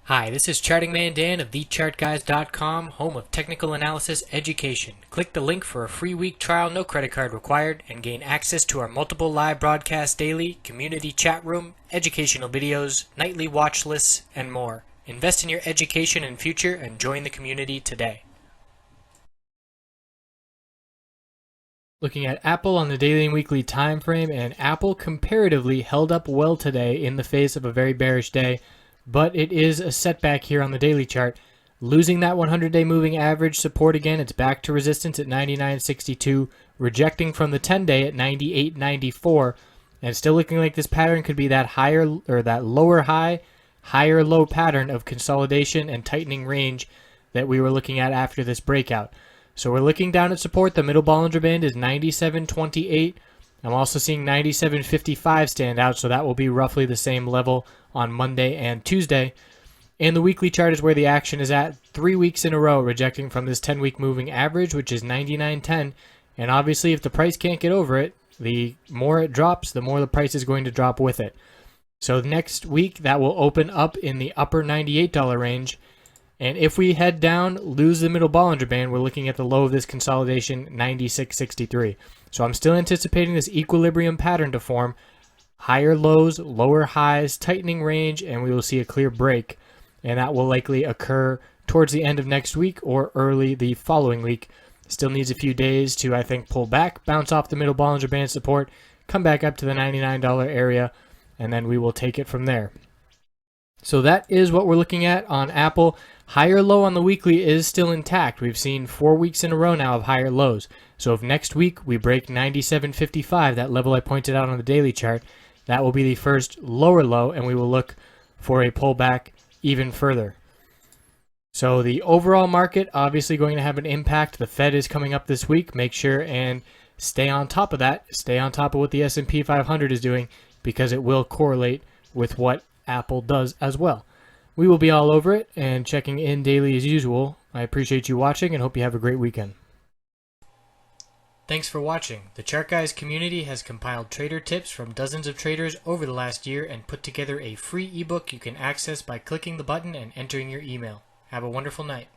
Hi, this is Charting Man Dan of thechartguys.com, home of technical analysis education. Click the link for a free week trial, no credit card required, and gain access to our multiple live broadcasts daily, community chat room, educational videos, nightly watch lists, and more. Invest in your education and future and join the community today. Looking at Apple on the daily and weekly time frame, and Apple comparatively held up well today in the face of a very bearish day. But it is a setback here on the daily chart. Losing that 100-day moving average support again. It's back to resistance at 99.62, rejecting from the 10-day at 98.94, and still looking like this pattern could be that higher or that lower high, higher low pattern of consolidation and tightening range that we were looking at after this breakout. So we're looking down at support. The middle Bollinger Band is 97.28. I'm also seeing 97.55 stand out, so that will be roughly the same level on Monday and Tuesday. And the weekly chart is where the action is at. 3 weeks in a row rejecting from this 10-week moving average, which is 99.10. And obviously, if the price can't get over it, the more it drops, the more the price is going to drop with it. So next week, that will open up in the upper $98 range. And if we head down, lose the middle Bollinger Band, we're looking at the low of this consolidation, 96.63. So I'm still anticipating this equilibrium pattern to form. Higher lows, lower highs, tightening range, and we will see a clear break. And that will likely occur towards the end of next week or early the following week. Still needs a few days to, I think, pull back, bounce off the middle Bollinger Band support, come back up to the $99 area, and then we will take it from there. So that is what we're looking at on Apple. Higher low on the weekly is still intact. We've seen 4 weeks in a row now of higher lows. So if next week we break 97.55, that level I pointed out on the daily chart, that will be the first lower low, and we will look for a pullback even further. So the overall market obviously going to have an impact. The Fed is coming up this week. Make sure and stay on top of that. Stay on top of what the S&P 500 is doing, because it will correlate with what Apple does as well. We will be all over it and checking in daily as usual. I appreciate you watching and hope you have a great weekend. Thanks for watching. The Chart Guys community has compiled trader tips from dozens of traders over the last year and put together a free ebook you can access by clicking the button and entering your email. Have a wonderful night.